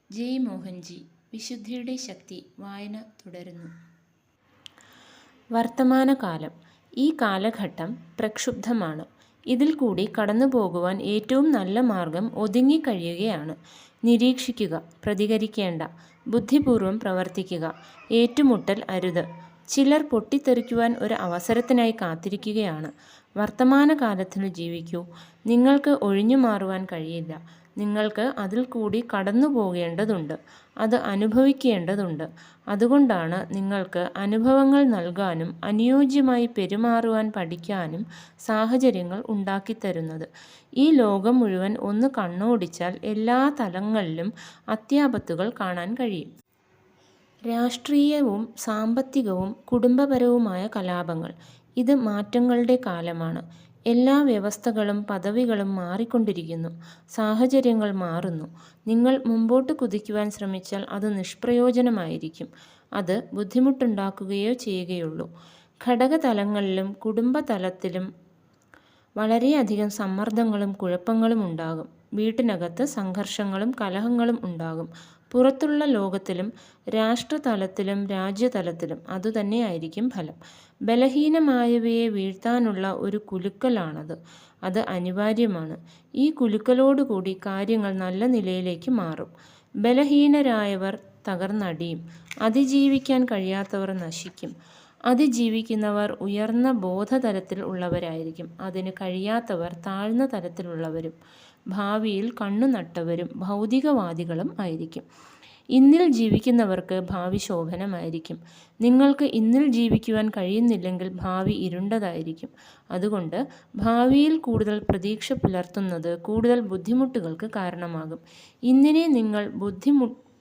ജയ് മോഹൻജി. വിശുദ്ധിയുടെ ശക്തി. വായന തുടരുന്നു. വർത്തമാനകാലം. ഈ കാലഘട്ടം പ്രക്ഷുബ്ധമാണ്. ഇതിൽ കൂടി കടന്നുപോകുവാൻ ഏറ്റവും നല്ല മാർഗം ഒതുങ്ങിക്കഴിയുകയാണ്. നിരീക്ഷിക്കുക, പ്രതികരിക്കേണ്ട. ബുദ്ധിപൂർവം പ്രവർത്തിക്കുക. ഏറ്റുമുട്ടൽ അരുത്. ചിലർ പൊട്ടിത്തെറിക്കുവാൻ ഒരു അവസരത്തിനായി കാത്തിരിക്കുകയാണ്. വർത്തമാനകാലത്തിൽ ജീവിക്കൂ. നിങ്ങൾക്ക് ഒഴിഞ്ഞു മാറുവാൻ കഴിയില്ല. നിങ്ങൾക്ക് അതിൽ കൂടി കടന്നു പോകേണ്ടതുണ്ട്. അത് അനുഭവിക്കേണ്ടതുണ്ട്. അതുകൊണ്ടാണ് നിങ്ങൾക്ക് അനുഭവങ്ങൾ നൽകാനും അനുയോജ്യമായി പെരുമാറുവാൻ പഠിക്കാനും സാഹചര്യങ്ങൾ ഉണ്ടാക്കിത്തരുന്നത്. ഈ ലോകം മുഴുവൻ ഒന്ന് കണ്ണോടിച്ചാൽ എല്ലാ തലങ്ങളിലും അത്യാപത്തുകൾ കാണാൻ കഴിയും. രാഷ്ട്രീയവും സാമ്പത്തികവും കുടുംബപരവുമായ കലാപങ്ങൾ. ഇത് മാറ്റങ്ങളുടെ കാലമാണ്. എല്ലാ വ്യവസ്ഥകളും പദവികളും മാറിക്കൊണ്ടിരിക്കുന്നു. സാഹചര്യങ്ങൾ മാറുന്നു. നിങ്ങൾ മുമ്പോട്ട് കുതിക്കുവാൻ ശ്രമിച്ചാൽ അത് നിഷ്പ്രയോജനമായിരിക്കും. അത് ബുദ്ധിമുട്ടുണ്ടാക്കുകയോ ചെയ്യുകയുള്ളൂ. ഘടകതലങ്ങളിലും കുടുംബതലത്തിലും വളരെയധികം സമ്മർദ്ദങ്ങളും കുഴപ്പങ്ങളും ഉണ്ടാകും. വീട്ടിനകത്ത് സംഘർഷങ്ങളും കലഹങ്ങളും ഉണ്ടാകും. പുറത്തുള്ള ലോകത്തിലും രാഷ്ട്രതലത്തിലും രാജ്യതലത്തിലും അതുതന്നെയായിരിക്കും ഫലം. ബലഹീനമായവയെ വീഴ്ത്താനുള്ള ഒരു കുലുക്കലാണത്. അത് അനിവാര്യമാണ്. ഈ കുലുക്കലോടുകൂടി കാര്യങ്ങൾ നല്ല നിലയിലേക്ക് മാറും. ബലഹീനരായവർ തകർന്നടിയും. അതിജീവിക്കാൻ കഴിയാത്തവർ നശിക്കും. അതിജീവിക്കുന്നവർ ഉയർന്ന ബോധതലത്തിൽ ഉള്ളവരായിരിക്കും. അതിന് കഴിയാത്തവർ താഴ്ന്ന തലത്തിലുള്ളവരും ഭാവിയിൽ കണ്ണുനട്ടവരും ഭൗതികവാദികളും ആയിരിക്കും. ഇന്നിൽ ജീവിക്കുന്നവർക്ക് ഭാവി ശോഭനമായിരിക്കും. നിങ്ങൾക്ക് ഇന്നിൽ ജീവിക്കുവാൻ കഴിയുന്നില്ലെങ്കിൽ ഭാവി ഇരുണ്ടതായിരിക്കും. അതുകൊണ്ട് ഭാവിയിൽ കൂടുതൽ പ്രതീക്ഷ പുലർത്തുന്നത് കൂടുതൽ ബുദ്ധിമുട്ടുകൾക്ക് കാരണമാകും. ഇന്നിനെ നിങ്ങൾ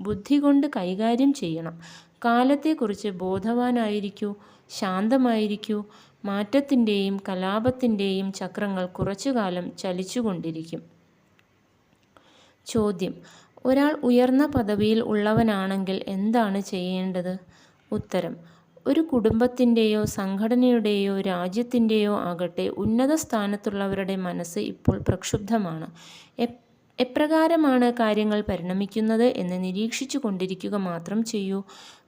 ബുദ്ധി കൊണ്ട് കൈകാര്യം ചെയ്യണം. കാലത്തെക്കുറിച്ച് ബോധവാനായിരിക്കൂ. ശാന്തമായിരിക്കൂ. മാറ്റത്തിൻ്റെയും കലാപത്തിൻ്റെയും ചക്രങ്ങൾ കുറച്ചുകാലം ചലിച്ചുകൊണ്ടിരിക്കും. ചോദ്യം: ഒരാൾ ഉയർന്ന പദവിയിൽ ഉള്ളവനാണെങ്കിൽ എന്താണ് ചെയ്യേണ്ടത്? ഉത്തരം: ഒരു കുടുംബത്തിൻ്റെയോ സംഘടനയുടെയോ രാജ്യത്തിൻ്റെയോ ആകട്ടെ ഉന്നത സ്ഥാനത്തുള്ളവരുടെ മനസ്സ് ഇപ്പോൾ പ്രക്ഷുബ്ധമാണ്. എപ്രകാരമാണ് കാര്യങ്ങൾ പരിണമിക്കുന്നത് എന്ന് നിരീക്ഷിച്ചു കൊണ്ടിരിക്കുക മാത്രം ചെയ്യൂ.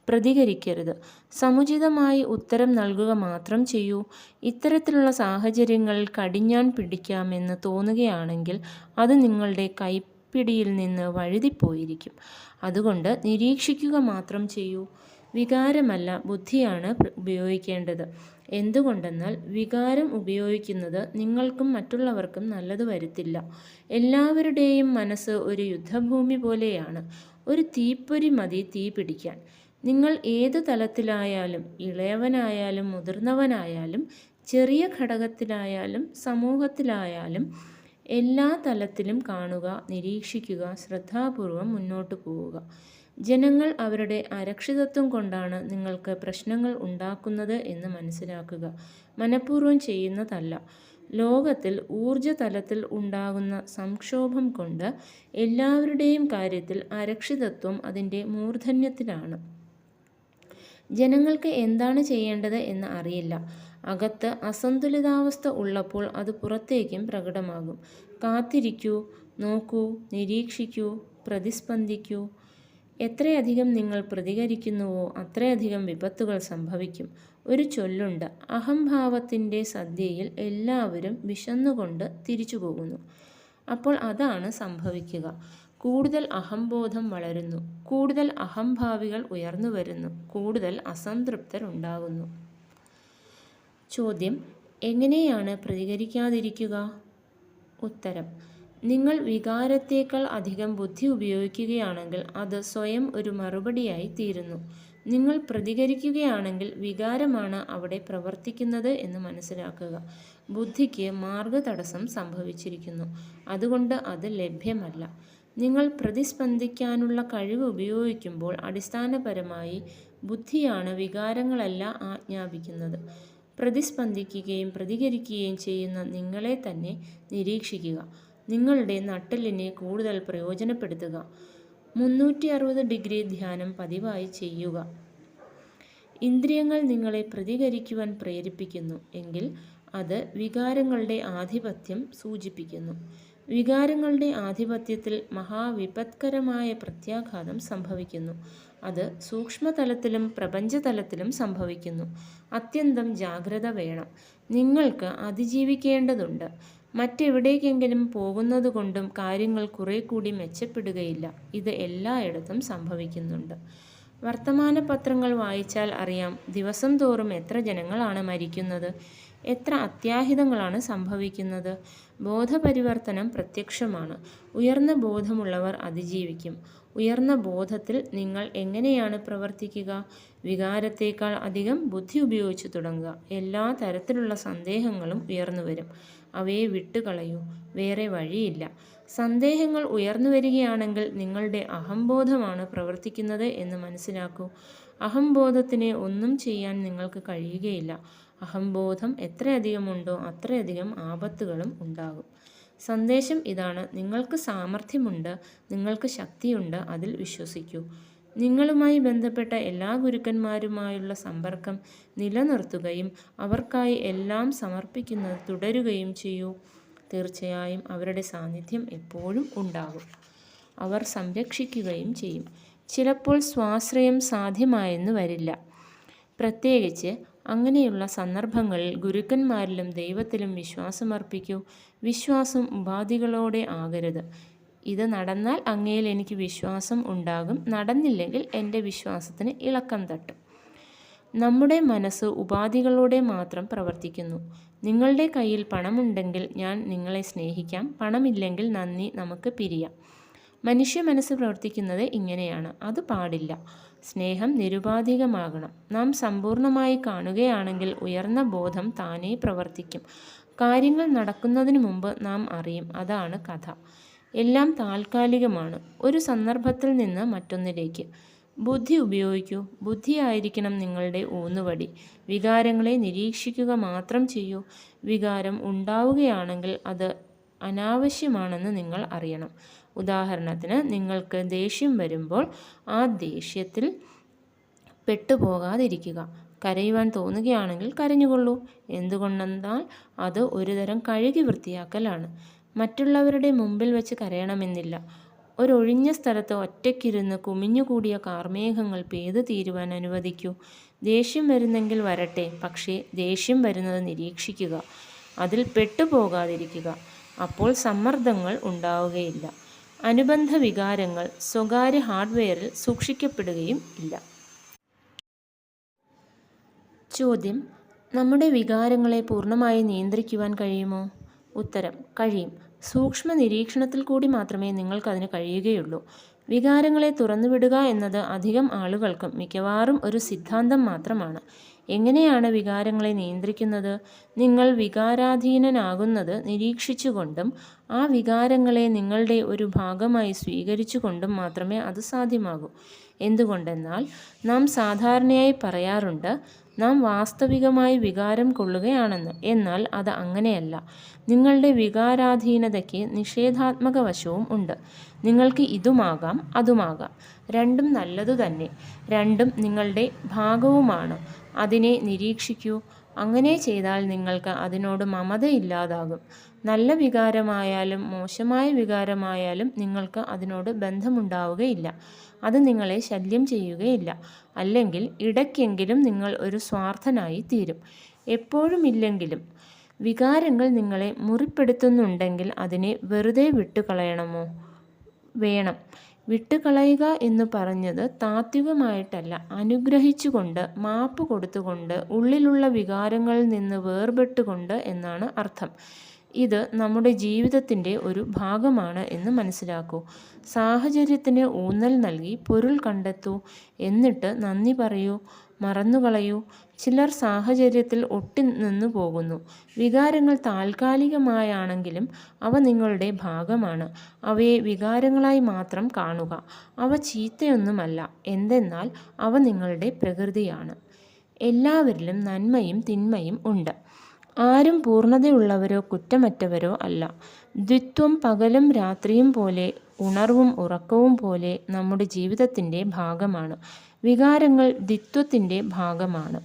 പ്രതികരിക്കരുത്. സമുചിതമായി ഉത്തരം നൽകുക മാത്രം ചെയ്യൂ. ഇത്തരത്തിലുള്ള സാഹചര്യങ്ങളിൽ കടിഞ്ഞാൺ പിടിക്കാമെന്ന് തോന്നുകയാണെങ്കിൽ അത് നിങ്ങളുടെ കൈപ്പിടിയിൽ നിന്ന് വഴുതിപ്പോയിരിക്കും. അതുകൊണ്ട് നിരീക്ഷിക്കുക മാത്രം ചെയ്യൂ. വികാരമല്ല, ബുദ്ധിയാണ് ഉപയോഗിക്കേണ്ടത്. എന്തുകൊണ്ടെന്നാൽ വികാരം ഉപയോഗിക്കുന്നത് നിങ്ങൾക്കും മറ്റുള്ളവർക്കും നല്ലത് വരുത്തില്ല. എല്ലാവരുടെയും മനസ്സ് ഒരു യുദ്ധഭൂമി പോലെയാണ്. ഒരു തീപ്പൊരി മതി തീ പിടിക്കാൻ. നിങ്ങൾ ഏത് തലത്തിലായാലും, ഇളയവനായാലും മുതിർന്നവനായാലും ചെറിയ ഘടകത്തിലായാലും സമൂഹത്തിലായാലും എല്ലാ തലത്തിലും കാണുക, നിരീക്ഷിക്കുക, ശ്രദ്ധാപൂർവം മുന്നോട്ടു പോവുക. ജനങ്ങൾ അവരുടെ അരക്ഷിതത്വം കൊണ്ടാണ് നിങ്ങൾക്ക് പ്രശ്നങ്ങൾ ഉണ്ടാക്കുന്നത് എന്ന് മനസ്സിലാക്കുക. മനഃപൂർവ്വം ചെയ്യുന്നതല്ല. ലോകത്തിൽ ഊർജതലത്തിൽ ഉണ്ടാകുന്ന സംക്ഷോഭം കൊണ്ട് എല്ലാവരുടെയും കാര്യത്തിൽ അരക്ഷിതത്വം അതിൻ്റെ മൂർധന്യത്തിലാണ്. ജനങ്ങൾക്ക് എന്താണ് ചെയ്യേണ്ടത് എന്ന് അറിയില്ല. അകത്ത് അസന്തുലിതാവസ്ഥ ഉള്ളപ്പോൾ അത് പുറത്തേക്കും പ്രകടമാകും. കാത്തിരിക്കൂ, നോക്കൂ, നിരീക്ഷിക്കൂ, പ്രതിസ്പന്ദിക്കൂ. എത്രയധികം നിങ്ങൾ പ്രതികരിക്കുന്നുവോ അത്രയധികം വിപത്തുകൾ സംഭവിക്കും. ഒരു ചൊല്ലുണ്ട്: അഹംഭാവത്തിൻ്റെ സദ്യയിൽ എല്ലാവരും വിശന്നുകൊണ്ട് തിരിച്ചു പോകുന്നു. അപ്പോൾ അതാണ് സംഭവിക്കുക. കൂടുതൽ അഹംബോധം വളരുന്നു. കൂടുതൽ അഹംഭാവികൾ ഉയർന്നു വരുന്നു. കൂടുതൽ അസംതൃപ്തരുണ്ടാകുന്നു. ചോദ്യം: എങ്ങനെയാണ് പ്രതികരിക്കാതിരിക്കുക? ഉത്തരം: നിങ്ങൾ വികാരത്തേക്കാൾ അധികം ബുദ്ധി ഉപയോഗിക്കുകയാണെങ്കിൽ അത് സ്വയം ഒരു മറുപടിയായി തീരുന്നു. നിങ്ങൾ പ്രതികരിക്കുകയാണെങ്കിൽ വികാരമാണ് അവിടെ പ്രവർത്തിക്കുന്നത് എന്ന് മനസ്സിലാക്കുക. ബുദ്ധിക്ക് മാർഗതടസ്സം സംഭവിച്ചിരിക്കുന്നു. അതുകൊണ്ട് അത് ലഭ്യമല്ല. നിങ്ങൾ പ്രതിസ്പന്ദിക്കാനുള്ള കഴിവ് ഉപയോഗിക്കുമ്പോൾ അടിസ്ഥാനപരമായി ബുദ്ധിയാണ് വികാരങ്ങളല്ല ആജ്ഞാപിക്കുന്നത്. പ്രതിസ്പന്ദിക്കുകയും പ്രതികരിക്കുകയും ചെയ്യുന്ന നിങ്ങളെ തന്നെ നിരീക്ഷിക്കുക. നിങ്ങളുടെ നട്ടെല്ലിനെ കൂടുതൽ പ്രയോജനപ്പെടുത്തുക. 360 ഡിഗ്രി ധ്യാനം പതിവായി ചെയ്യുക. ഇന്ദ്രിയങ്ങൾ നിങ്ങളെ പ്രതികരിക്കുവാൻ പ്രേരിപ്പിക്കുന്നു എങ്കിൽ അത് വികാരങ്ങളുടെ ആധിപത്യം സൂചിപ്പിക്കുന്നു. വികാരങ്ങളുടെ ആധിപത്യത്തിൽ മഹാവിപത്കരമായ പ്രത്യാഘാതം സംഭവിക്കുന്നു. അത് സൂക്ഷ്മതലത്തിലും പ്രപഞ്ചതലത്തിലും സംഭവിക്കുന്നു. അത്യന്തം ജാഗ്രത വേണം. നിങ്ങൾക്ക് അതിജീവിക്കേണ്ടതുണ്ട്. മറ്റെവിടേക്കെങ്കിലും പോകുന്നതുകൊണ്ടും കാര്യങ്ങൾ കുറെ കൂടി മെച്ചപ്പെടുകയില്ല. ഇത് എല്ലായിടത്തും സംഭവിക്കുന്നുണ്ട്. വർത്തമാനപത്രങ്ങൾ വായിച്ചാൽ അറിയാം, ദിവസം തോറും എത്ര ജനങ്ങളാണ് മരിക്കുന്നത്, എത്ര അത്യാഹിതങ്ങളാണ് സംഭവിക്കുന്നത്. ബോധപരിവർത്തനം പ്രത്യക്ഷമാണ്. ഉയർന്ന ബോധമുള്ളവർ അതിജീവിക്കും. ഉയർന്ന ബോധത്തിൽ നിങ്ങൾ എങ്ങനെയാണ് പ്രവർത്തിക്കുക? വികാരത്തേക്കാൾ അധികം ബുദ്ധി ഉപയോഗിച്ചു തുടങ്ങുക. എല്ലാ തരത്തിലുള്ള സന്ദേഹങ്ങളും ഉയർന്നു വരും. അവയെ വിട്ടുകളയൂ. വേറെ വഴിയില്ല. സന്ദേഹങ്ങൾ ഉയർന്നു വരികയാണെങ്കിൽ നിങ്ങളുടെ അഹംബോധമാണ് പ്രവർത്തിക്കുന്നത് എന്ന് മനസ്സിലാക്കൂ. അഹംബോധത്തിനെ ഒന്നും ചെയ്യാൻ നിങ്ങൾക്ക് കഴിയുകയില്ല. അഹംബോധം എത്രയധികമുണ്ടോ അത്രയധികം ആപത്തുകളും ഉണ്ടാകും. സന്ദേശം ഇതാണ്: നിങ്ങൾക്ക് സാമർഥ്യമുണ്ട്, നിങ്ങൾക്ക് ശക്തിയുണ്ട്, അതിൽ വിശ്വസിക്കൂ. നിങ്ങളുമായി ബന്ധപ്പെട്ട എല്ലാ ഗുരുക്കന്മാരുമായുള്ള സമ്പർക്കം നിലനിർത്തുകയും അവർക്കായി എല്ലാം സമർപ്പിക്കുന്നത് തുടരുകയും ചെയ്യൂ. തീർച്ചയായും അവരുടെ സാന്നിധ്യം എപ്പോഴും ഉണ്ടാകും. അവർ സംരക്ഷിക്കുകയും ചെയ്യും. ചിലപ്പോൾ സ്വാശ്രയം സാധ്യമായെന്ന് വരില്ല. പ്രത്യേകിച്ച് അങ്ങനെയുള്ള സന്ദർഭങ്ങളിൽ ഗുരുക്കന്മാരിലും ദൈവത്തിലും വിശ്വാസമർപ്പിക്കൂ. വിശ്വാസം ഉപാധികളോടെ ആകരുത്. ഇത് നടന്നാൽ അങ്ങയിൽ എനിക്ക് വിശ്വാസം ഉണ്ടാകും, നടന്നില്ലെങ്കിൽ എൻ്റെ വിശ്വാസത്തിന് ഇളക്കം തട്ടും. നമ്മുടെ മനസ്സ് ഉപാധികളോടെ മാത്രം പ്രവർത്തിക്കുന്നു. നിങ്ങളുടെ കയ്യിൽ പണമുണ്ടെങ്കിൽ ഞാൻ നിങ്ങളെ സ്നേഹിക്കാം, പണമില്ലെങ്കിൽ നന്ദി, നമുക്ക് പിരിയാം. മനുഷ്യ മനസ്സ് പ്രവർത്തിക്കുന്നത് ഇങ്ങനെയാണ്. അത് പാടില്ല. സ്നേഹം നിരുപാധികമാകണം. നാം സമ്പൂർണമായി കാണുകയാണെങ്കിൽ ഉയർന്ന ബോധം താനേ പ്രവർത്തിക്കും. കാര്യങ്ങൾ നടക്കുന്നതിന് മുമ്പ് നാം അറിയും. അതാണ് കഥ. എല്ലാം താൽക്കാലികമാണ്. ഒരു സന്ദർഭത്തിൽ നിന്ന് മറ്റൊന്നിലേക്ക്. ബുദ്ധി ഉപയോഗിക്കൂ. ബുദ്ധിയായിരിക്കണം നിങ്ങളുടെ ഊന്നുവടി. വികാരങ്ങളെ നിരീക്ഷിക്കുക മാത്രം ചെയ്യൂ. വികാരം ഉണ്ടാവുകയാണെങ്കിൽ അത് അനാവശ്യമാണെന്ന് നിങ്ങൾ അറിയണം. ഉദാഹരണത്തിന്, നിങ്ങൾക്ക് ദേഷ്യം വരുമ്പോൾ ആ ദേഷ്യത്തിൽ പെട്ടുപോകാതിരിക്കുക. കരയുവാൻ തോന്നുകയാണെങ്കിൽ കരഞ്ഞുകൊള്ളൂ. എന്തുകൊണ്ടെന്നാൽ അത് ഒരുതരം കഴുകി വൃത്തിയാക്കലാണ്. മറ്റുള്ളവരുടെ മുമ്പിൽ വെച്ച് കരയണമെന്നില്ല. ഒരൊഴിഞ്ഞ സ്ഥലത്ത് ഒറ്റയ്ക്കിരുന്ന് കുമിഞ്ഞുകൂടിയ കാർമേഘങ്ങൾ പെയ്തു തീരുവാൻ അനുവദിക്കൂ. ദേഷ്യം വരുന്നെങ്കിൽ വരട്ടെ, പക്ഷേ ദേഷ്യം വരുന്നത് നിരീക്ഷിക്കുക. അതിൽ പെട്ടുപോകാതിരിക്കുക. അപ്പോൾ സമ്മർദ്ദങ്ങൾ ഉണ്ടാവുകയില്ല. അനുബന്ധ വികാരങ്ങൾ സ്വകാര്യ ഹാർഡ്വെയറിൽ സൂക്ഷിക്കപ്പെടുകയും ഇല്ല. ചോദ്യം: നമ്മുടെ വികാരങ്ങളെ പൂർണ്ണമായി നിയന്ത്രിക്കുവാൻ കഴിയുമോ? ഉത്തരം: കഴിയും. സൂക്ഷ്മ നിരീക്ഷണത്തിൽ കൂടി മാത്രമേ നിങ്ങൾക്കതിന് കഴിയുകയുള്ളൂ. വികാരങ്ങളെ തുറന്നുവിടുക എന്നത് അധികം ആളുകൾക്കും മിക്കവാറും ഒരു സിദ്ധാന്തം മാത്രമാണ്. എങ്ങനെയാണ് വികാരങ്ങളെ നിയന്ത്രിക്കുന്നത്? നിങ്ങൾ വികാരാധീനനാകുന്നത് നിരീക്ഷിച്ചുകൊണ്ടും ആ വികാരങ്ങളെ നിങ്ങളുടെ ഒരു ഭാഗമായി സ്വീകരിച്ചുകൊണ്ടും മാത്രമേ അത് സാധ്യമാകൂ. എന്തുകൊണ്ടെന്നാൽ നാം സാധാരണയായി പറയാറുണ്ട്, നാം വാസ്തവികമായി വികാരം കൊള്ളുകയാണെന്ന്. എന്നാൽ അത് അങ്ങനെയല്ല. നിങ്ങളുടെ വികാരാധീനതയ്ക്ക് നിഷേധാത്മക വശവും ഉണ്ട്. നിങ്ങൾക്ക് ഇതുമാകാം അതുമാകാം. രണ്ടും നല്ലതു തന്നെ. രണ്ടും നിങ്ങളുടെ ഭാഗവുമാണ്. അതിനെ നിരീക്ഷിക്കൂ. അങ്ങനെ ചെയ്താൽ നിങ്ങൾക്ക് അതിനോട് മമതയില്ലാതാകും. നല്ല വികാരമായാലും മോശമായ വികാരമായാലും നിങ്ങൾക്ക് അതിനോട് ബന്ധമുണ്ടാവുകയില്ല. അത് നിങ്ങളെ ശല്യം ചെയ്യുകയില്ല. അല്ലെങ്കിൽ ഇടയ്ക്കെങ്കിലും നിങ്ങൾ ഒരു സ്വാർത്ഥനായി തീരും. എപ്പോഴുമില്ലെങ്കിലും. വികാരങ്ങൾ നിങ്ങളെ മുറിപ്പെടുത്തുന്നുണ്ടെങ്കിൽ അതിനെ വെറുതെ വിട്ടുകളയണമോ? വേണം. വിട്ടുകളയുക എന്ന് പറഞ്ഞത് താത്വികമായിട്ടല്ല, അനുഗ്രഹിച്ചുകൊണ്ട്, മാപ്പ് കൊടുത്തുകൊണ്ട്, ഉള്ളിലുള്ള വികാരങ്ങളിൽ നിന്ന് വേർപെട്ടുകൊണ്ട് എന്നാണ് അർത്ഥം. ഇത് നമ്മുടെ ജീവിതത്തിൻ്റെ ഒരു ഭാഗമാണ് എന്ന് മനസ്സിലാക്കൂ. സാഹചര്യത്തിന് ഊന്നൽ നൽകി പൊരുൾ കണ്ടെത്തൂ. എന്നിട്ട് നന്ദി പറയൂ, മറന്നുകളയൂ. ചിലർ സാഹചര്യത്തിൽ ഒട്ടി നിന്നു പോകുന്നു. വികാരങ്ങൾ താൽക്കാലികമായാണെങ്കിലും അവ നിങ്ങളുടെ ഭാഗമാണ്. അവയെ വികാരങ്ങളായി മാത്രം കാണുക. അവ ചീത്തയൊന്നുമല്ല. എന്തെന്നാൽ അവ നിങ്ങളുടെ പ്രകൃതിയാണ്. എല്ലാവരിലും നന്മയും തിന്മയും ഉണ്ട്. ആരും പൂർണ്ണതയുള്ളവരോ കുറ്റമറ്റവരോ അല്ല. ദ്വിത്വം പകലും രാത്രിയും പോലെ, ഉണർവും ഉറക്കവും പോലെ നമ്മുടെ ജീവിതത്തിൻ്റെ ഭാഗമാണ്. വികാരങ്ങൾ ദ്വിത്വത്തിൻ്റെ ഭാഗമാണ്.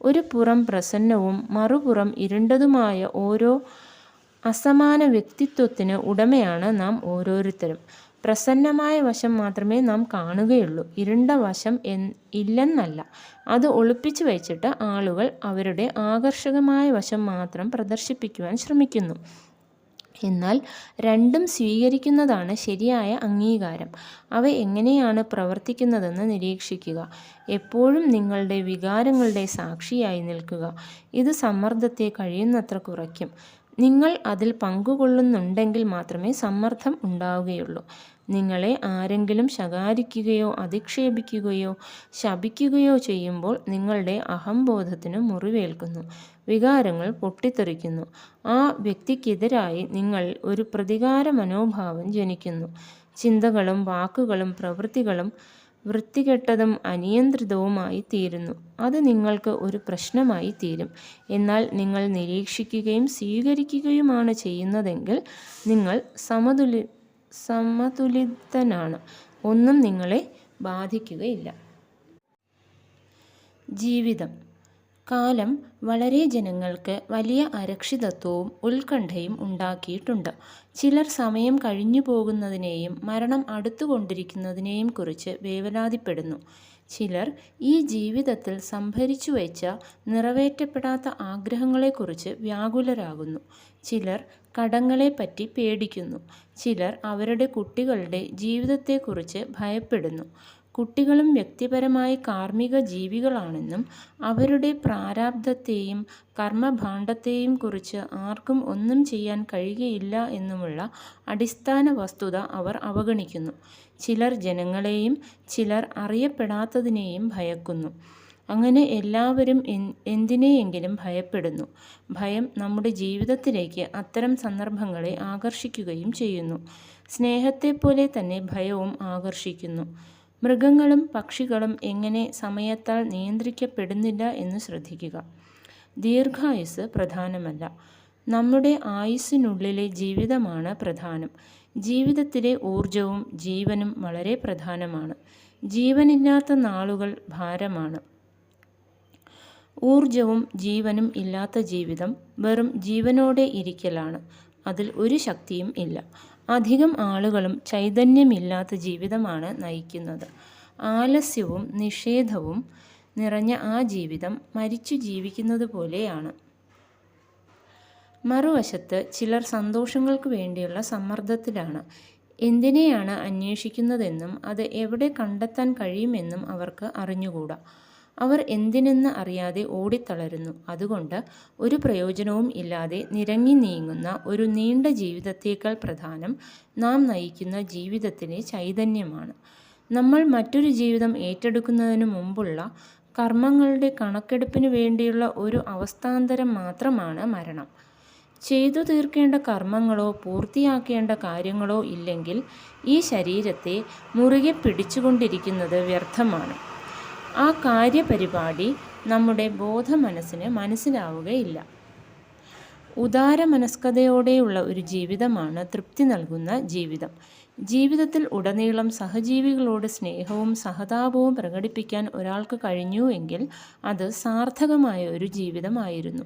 ഒരു പുറം പ്രസന്നവും മറുപുറം ഇരുണ്ടതുമായ ഓരോ അസമാന വ്യക്തിത്വത്തിന് ഉടമയാണ് നാം ഓരോരുത്തരും. പ്രസന്നമായ വശം മാത്രമേ നാം കാണുകയുള്ളൂ. ഇരുണ്ട വശം ഇല്ലെന്നല്ല. അത് ഒളിപ്പിച്ചു വച്ചിട്ട് ആളുകൾ അവരുടെ ആകർഷകമായ വശം മാത്രം പ്രദർശിപ്പിക്കുവാൻ ശ്രമിക്കുന്നു. എന്നാൽ രണ്ടും സ്വീകരിക്കുന്നതാണ് ശരിയായ അംഗീകാരം. അവ എങ്ങനെയാണ് പ്രവർത്തിക്കുന്നതെന്ന് നിരീക്ഷിക്കുക. എപ്പോഴും നിങ്ങളുടെ വികാരങ്ങളുടെ സാക്ഷിയായി നിൽക്കുക. ഇത് സമ്മർദ്ദത്തെ കഴിയുന്നത്ര കുറയ്ക്കും. നിങ്ങൾ അതിൽ പങ്കുകൊള്ളുന്നുണ്ടെങ്കിൽ മാത്രമേ സമ്മർദ്ദം ഉണ്ടാവുകയുള്ളൂ. നിങ്ങളെ ആരെങ്കിലും ശകാരിക്കുകയോ അധിക്ഷേപിക്കുകയോ ശപിക്കുകയോ ചെയ്യുമ്പോൾ നിങ്ങളുടെ അഹംബോധത്തിന് മുറിവേൽക്കുന്നു. വികാരങ്ങൾ പൊട്ടിത്തെറിക്കുന്നു. ആ വ്യക്തിക്കെതിരായി നിങ്ങൾ ഒരു പ്രതികാര മനോഭാവം ജനിക്കുന്നു. ചിന്തകളും വാക്കുകളും പ്രവൃത്തികളും വൃത്തികെട്ടതും അനിയന്ത്രിതവുമായി തീരുന്നു. അത് നിങ്ങൾക്ക് ഒരു പ്രശ്നമായി തീരും. എന്നാൽ നിങ്ങൾ നിരീക്ഷിക്കുകയും സ്വീകരിക്കുകയുമാണ് ചെയ്യുന്നതെങ്കിൽ നിങ്ങൾ സമതുലിതനാണ്. ഒന്നും നിങ്ങളെ ബാധിക്കുകയില്ല. ജീവിതം. കാലം വളരെ ജനങ്ങൾക്ക് വലിയ അരക്ഷിതത്വവും ഉത്കണ്ഠയും ഉണ്ടാക്കിയിട്ടുണ്ട്. ചിലർ സമയം കഴിഞ്ഞു പോകുന്നതിനെയും മരണം അടുത്തുകൊണ്ടിരിക്കുന്നതിനെയും കുറിച്ച് വേവലാതിപ്പെടുന്നു. ചിലർ ഈ ജീവിതത്തിൽ സംഭരിച്ചു വച്ച നിറവേറ്റപ്പെടാത്ത ആഗ്രഹങ്ങളെക്കുറിച്ച് വ്യാകുലരാകുന്നു. ചിലർ കടങ്ങളെപ്പറ്റി പേടിക്കുന്നു. ചിലർ അവരുടെ കുട്ടികളുടെ ജീവിതത്തെക്കുറിച്ച് ഭയപ്പെടുന്നു. കുട്ടികളും വ്യക്തിപരമായി കാർമ്മിക ജീവികളാണെന്നും അവരുടെ പ്രാരാബ്ധത്തെയും കർമ്മഭാണ്ഡത്തെയും കുറിച്ച് ആർക്കും ഒന്നും ചെയ്യാൻ കഴിയുകയില്ല എന്നുമുള്ള അടിസ്ഥാന വസ്തുത അവർ അവഗണിക്കുന്നു. ചിലർ ജനങ്ങളെയും ചിലർ അറിയപ്പെടാത്തതിനെയും ഭയക്കുന്നു. അങ്ങനെ എല്ലാവരും എന്തിനെയെങ്കിലും ഭയപ്പെടുന്നു. ഭയം നമ്മുടെ ജീവിതത്തിലേക്ക് അത്തരം സന്ദർഭങ്ങളെ ആകർഷിക്കുകയും ചെയ്യുന്നു. സ്നേഹത്തെപ്പോലെ തന്നെ ഭയവും ആകർഷിക്കുന്നു. മൃഗങ്ങളും പക്ഷികളും എങ്ങനെ സമയത്താൽ നിയന്ത്രിക്കപ്പെടുന്നില്ല എന്ന് ശ്രദ്ധിക്കുക. ദീർഘായുസ്സ് പ്രധാനമല്ല. നമ്മുടെ ആയുസ്സിനുള്ളിലെ ജീവിതമാണ് പ്രധാനം. ജീവിതത്തിലെ ഊർജവും ജീവനും വളരെ പ്രധാനമാണ്. ജീവനില്ലാത്ത നാളുകൾ ഭാരമാണ്. ഊർജവും ജീവനും ഇല്ലാത്ത ജീവിതം വെറും ജീവനോടെ ഇരിക്കലാണ്. അതിൽ ഒരു ശക്തിയും ഇല്ല. അധികം ആളുകളും ചൈതന്യമില്ലാത്ത ജീവിതമാണ് നയിക്കുന്നത്. ആലസ്യവും നിഷേധവും നിറഞ്ഞ ആ ജീവിതം മരിച്ചു ജീവിക്കുന്നത് പോലെയാണ്. മറുവശത്ത് ചിലർ സന്തോഷങ്ങൾക്ക് വേണ്ടിയുള്ള സമ്മർദ്ദത്തിലാണ്. എന്തിനെയാണ് അന്വേഷിക്കുന്നതെന്നും അത് എവിടെ കണ്ടെത്താൻ കഴിയുമെന്നും അവർക്ക് അറിഞ്ഞുകൂടാ. അവർ എന്തിനെന്ന് അറിയാതെ ഓടിത്തളരുന്നു. അതുകൊണ്ട് ഒരു പ്രയോജനവും ഇല്ലാതെ നിരങ്ങി നീങ്ങുന്ന ഒരു നീണ്ട ജീവിതത്തേക്കാൾ പ്രധാനം നാം നയിക്കുന്ന ജീവിതത്തിലെ ചൈതന്യമാണ്. നമ്മൾ മറ്റൊരു ജീവിതം ഏറ്റെടുക്കുന്നതിന് മുമ്പുള്ള കർമ്മങ്ങളുടെ കണക്കെടുപ്പിന് വേണ്ടിയുള്ള ഒരു അവസ്ഥാന്തരം മാത്രമാണ് മരണം. ചെയ്തു തീർക്കേണ്ട കർമ്മങ്ങളോ പൂർത്തിയാക്കേണ്ട കാര്യങ്ങളോ ഇല്ലെങ്കിൽ ഈ ശരീരത്തെ മുറുകെ പിടിച്ചുകൊണ്ടിരിക്കുന്നത് വ്യർത്ഥമാണ്. ആ കാര്യപരിപാടി നമ്മുടെ ബോധമനസ്സിന് മനസ്സിലാവുകയില്ല. ഉദാരമനസ്കതയോടെയുള്ള ഒരു ജീവിതമാണ് തൃപ്തി നൽകുന്ന ജീവിതം. ജീവിതത്തിൽ ഉടനീളം സഹജീവികളോട് സ്നേഹവും സഹതാപവും പ്രകടിപ്പിക്കാൻ ഒരാൾക്ക് കഴിഞ്ഞു എങ്കിൽ അത് സാർത്ഥകമായ ഒരു ജീവിതമായിരുന്നു.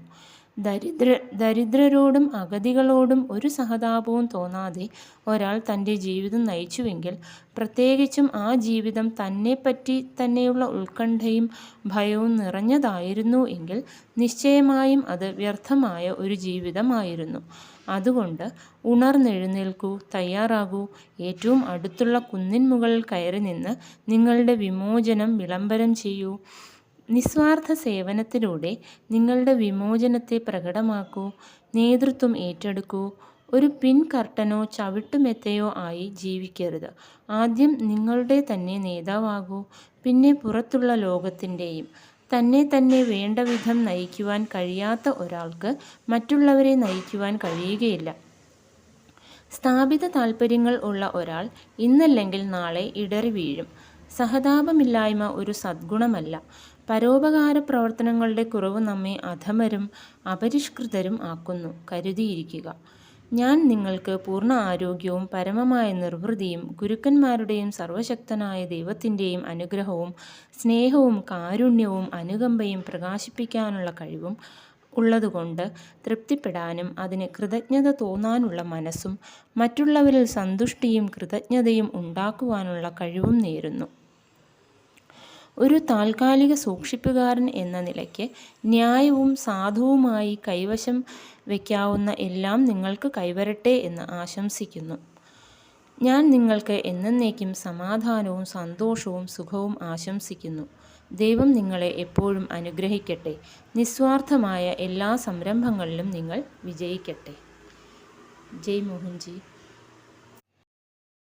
ദരിദ്രരോടും അഗതികളോടും ഒരു സഹതാപവും തോന്നാതെ ഒരാൾ തൻ്റെ ജീവിതം നയിച്ചുവെങ്കിൽ, പ്രത്യേകിച്ചും ആ ജീവിതം തന്നെപ്പറ്റി തന്നെയുള്ള ഉത്കണ്ഠയും ഭയവും നിറഞ്ഞതായിരുന്നു എങ്കിൽ, നിശ്ചയമായും അത് വ്യർത്ഥമായ ഒരു ജീവിതമായിരുന്നു. അതുകൊണ്ട് ഉണർന്നെഴുന്നേൽക്കൂ, തയ്യാറാകൂ. ഏറ്റവും അടുത്തുള്ള കുന്നിൻ മുകളിൽ കയറി നിന്ന് നിങ്ങളുടെ വിമോചനം വിളംബരം ചെയ്യൂ. നിസ്വാർത്ഥ സേവനത്തിലൂടെ നിങ്ങളുടെ വിമോചനത്തെ പ്രകടമാക്കൂ. നേതൃത്വം ഏറ്റെടുക്കൂ. ഒരു പിൻ കർട്ടനോ ചവിട്ടുമെത്തയോ ആയി ജീവിക്കരുത്. ആദ്യം നിങ്ങളുടെ തന്നെ നേതാവാകൂ, പിന്നെ പുറത്തുള്ള ലോകത്തിൻ്റെയും. തന്നെ വേണ്ട വിധം നയിക്കുവാൻ കഴിയാത്ത ഒരാൾക്ക് മറ്റുള്ളവരെ നയിക്കുവാൻ കഴിയുകയില്ല. സ്ഥാപിത താൽപ്പര്യങ്ങൾ ഉള്ള ഒരാൾ ഇന്നല്ലെങ്കിൽ നാളെ ഇടറി വീഴും. സഹതാപമില്ലായ്മ ഒരു സദ്ഗുണമല്ല. പരോപകാര പ്രവർത്തനങ്ങളുടെ കുറവ് നമ്മെ അധമരും അപരിഷ്കൃതരും ആക്കുന്നു. കരുതിയിരിക്കുക. ഞാൻ നിങ്ങൾക്ക് പൂർണ്ണ ആരോഗ്യവും പരമമായ നിർവൃതിയും ഗുരുക്കന്മാരുടെയും സർവശക്തനായ ദൈവത്തിൻ്റെയും അനുഗ്രഹവും സ്നേഹവും കാരുണ്യവും അനുകമ്പയും പ്രകാശിപ്പിക്കാനുള്ള കഴിവും ഉള്ളതുകൊണ്ട് തൃപ്തിപ്പെടാനും അതിന് കൃതജ്ഞത തോന്നാനുള്ള മനസ്സും മറ്റുള്ളവരിൽ സന്തുഷ്ടിയും കൃതജ്ഞതയും ഉണ്ടാക്കുവാനുള്ള കഴിവും നേരുന്നു. ഒരു താൽക്കാലിക സൂക്ഷിപ്പുകാരൻ എന്ന നിലയ്ക്ക് ന്യായവും സാധുവുമായി കൈവശം വയ്ക്കാവുന്ന എല്ലാം നിങ്ങൾക്ക് കൈവരട്ടെ എന്ന് ആശംസിക്കുന്നു. ഞാൻ നിങ്ങൾക്ക് എന്നേക്കും സമാധാനവും സന്തോഷവും സുഖവും ആശംസിക്കുന്നു. ദൈവം നിങ്ങളെ എപ്പോഴും അനുഗ്രഹിക്കട്ടെ. നിസ്വാർത്ഥമായ എല്ലാ സംരംഭങ്ങളിലും നിങ്ങൾ വിജയിക്കട്ടെ. ജയ് മോഹൻജി.